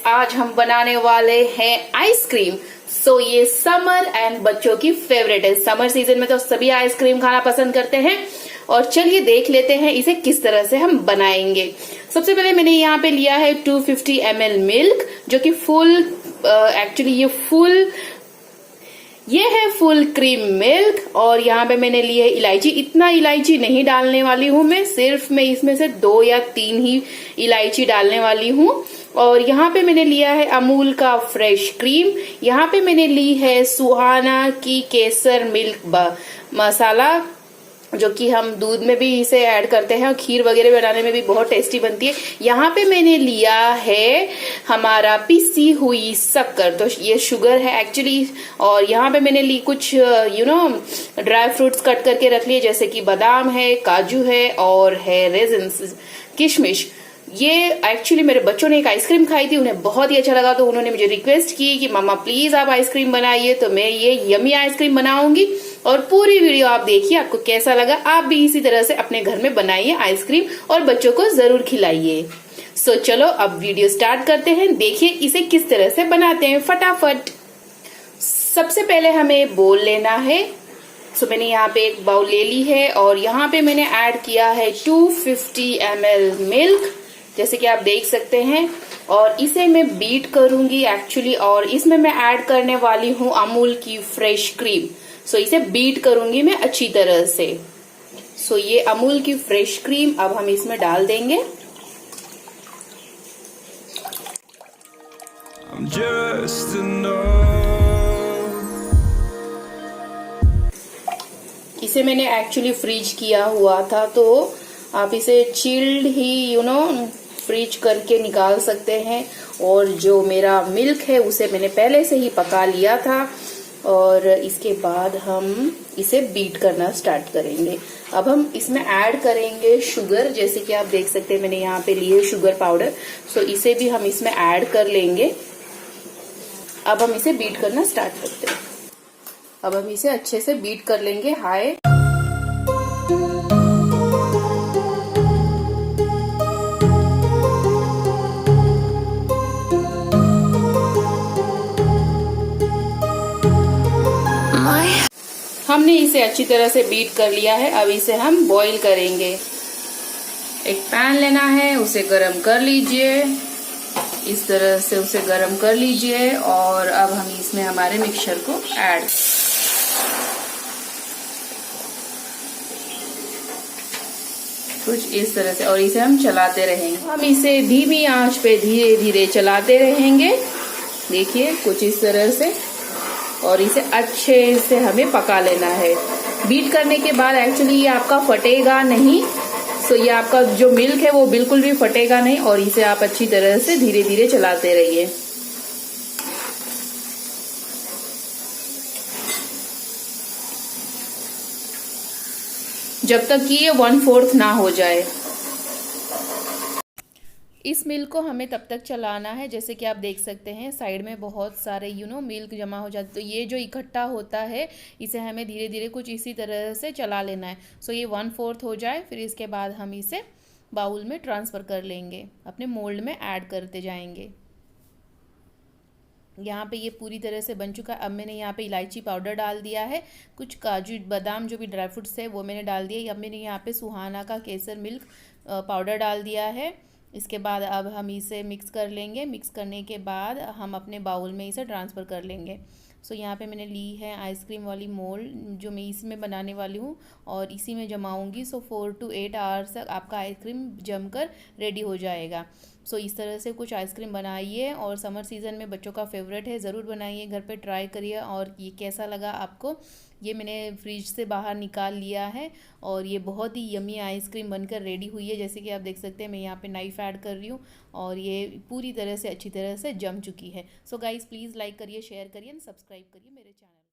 आज हम बनाने वाले हैं आइसक्रीम। ये समर एंड बच्चों की फेवरेट है। समर सीजन में तो सभी आइसक्रीम खाना पसंद करते हैं। और चलिए देख लेते हैं इसे किस तरह से हम बनाएंगे। सबसे पहले मैंने यहाँ पे लिया है 250 ml मिल्क, जो कि ये है फुल क्रीम मिल्क। और यहाँ पे मैंने ली है इलायची। इतना इलायची नहीं डालने वाली हूँ मैं, सिर्फ मैं इसमें से 2 या 3 ही इलायची डालने वाली हूँ। और यहाँ पे मैंने लिया है अमूल का फ्रेश क्रीम। यहाँ पे मैंने ली है सुहाना की केसर मिल्क मसाला, जो कि हम दूध में भी इसे ऐड करते हैं और खीर वगैरह बनाने में भी बहुत टेस्टी बनती है। यहाँ पे मैंने लिया है हमारा पिसी हुई शक्कर, तो ये शुगर है एक्चुअली। और यहाँ पे मैंने ली कुछ ड्राई फ्रूट्स कट करके रख लिए, जैसे कि बादाम है, काजू है और है रेजिन्स, किशमिश। ये एक्चुअली मेरे बच्चों ने एक आइसक्रीम खाई थी, उन्हें बहुत ही अच्छा लगा, तो उन्होंने मुझे रिक्वेस्ट की कि मम्मा प्लीज आप आइसक्रीम बनाइए। तो मैं ये यमी आइसक्रीम बनाऊंगी और पूरी वीडियो आप देखिए, आपको कैसा लगा। आप भी इसी तरह से अपने घर में बनाइए आइसक्रीम और बच्चों को जरूर खिलाइए। चलो अब वीडियो स्टार्ट करते हैं। देखिए इसे किस तरह से बनाते हैं फटाफट। सबसे पहले हमें बोल लेना है। मैंने यहाँ पे एक बाउल ले ली है और यहाँ पे मैंने ऐड किया है 250 ml मिल्क, जैसे कि आप देख सकते हैं। और इसे मैं बीट करूंगी एक्चुअली। और इसमें मैं ऐड करने वाली हूँ अमूल की फ्रेश क्रीम। इसे बीट करूंगी मैं अच्छी तरह से। ये अमूल की फ्रेश क्रीम अब हम इसमें डाल देंगे। इसे मैंने एक्चुअली फ्रीज किया हुआ था, तो आप इसे चिल्ड ही फ्रीज करके निकाल सकते हैं। और जो मेरा मिल्क है उसे मैंने पहले से ही पका लिया था। और इसके बाद हम इसे बीट करना स्टार्ट करेंगे। अब हम इसमें ऐड करेंगे शुगर, जैसे कि आप देख सकते हैं मैंने यहाँ पे लिए शुगर पाउडर। इसे भी हम इसमें ऐड कर लेंगे। अब हम इसे बीट करना स्टार्ट करते हैं। अब हम इसे अच्छे से बीट कर लेंगे हाई। हमने इसे अच्छी तरह से बीट कर लिया है। अब इसे हम बॉईल करेंगे। एक पैन लेना है, उसे गरम कर लीजिए, इस तरह से उसे गरम कर लीजिए। और अब हम इसमें हमारे मिक्सचर को ऐड, कुछ इस तरह से, और इसे हम चलाते रहेंगे। हम इसे धीमी आंच पे धीरे धीरे चलाते रहेंगे, देखिए कुछ इस तरह से। और इसे अच्छे से हमें पका लेना है। बीट करने के बाद एक्चुअली ये आपका फटेगा नहीं। ये आपका जो मिल्क है वो बिल्कुल भी फटेगा नहीं। और इसे आप अच्छी तरह से धीरे धीरे चलाते रहिए। जब तक कि ये 1/4 ना हो जाए। इस मिल्क को हमें तब तक चलाना है, जैसे कि आप देख सकते हैं साइड में बहुत सारे मिल्क जमा हो जाते, तो ये जो इकट्ठा होता है इसे हमें धीरे धीरे कुछ इसी तरह से चला लेना है। ये 1/4 हो जाए, फिर इसके बाद हम इसे बाउल में ट्रांसफ़र कर लेंगे, अपने मोल्ड में ऐड करते जाएंगे। यहाँ पे ये पूरी तरह से बन चुका है। अब मैंने यहाँ पे इलायची पाउडर डाल दिया है, कुछ काजू बादाम जो भी ड्राई फ्रूट्स है वो मैंने डाल दिया। अब मैंने यहाँ पे सुहाना का केसर मिल्क पाउडर डाल दिया है। इसके बाद अब हम इसे मिक्स कर लेंगे। मिक्स करने के बाद हम अपने बाउल में इसे ट्रांसफ़र कर लेंगे। यहाँ पे मैंने ली है आइसक्रीम वाली मोल्ड, जो मैं इसमें बनाने वाली हूँ और इसी में जमाऊँगी। 4 to 8 आवर्स तक आपका आइसक्रीम जमकर रेडी हो जाएगा। इस तरह से कुछ आइसक्रीम बनाइए और समर सीज़न में बच्चों का फेवरेट है, ज़रूर बनाइए, घर पे ट्राई करिए। और ये कैसा लगा आपको, ये मैंने फ्रिज से बाहर निकाल लिया है और ये बहुत ही यमी आइसक्रीम बनकर रेडी हुई है। जैसे कि आप देख सकते हैं मैं यहाँ पे नाइफ़ ऐड कर रही हूँ और ये पूरी तरह से अच्छी तरह से जम चुकी है। गाइज़ प्लीज़ लाइक करिए, शेयर करिए एंड सब्सक्राइब करिए मेरे चैनल।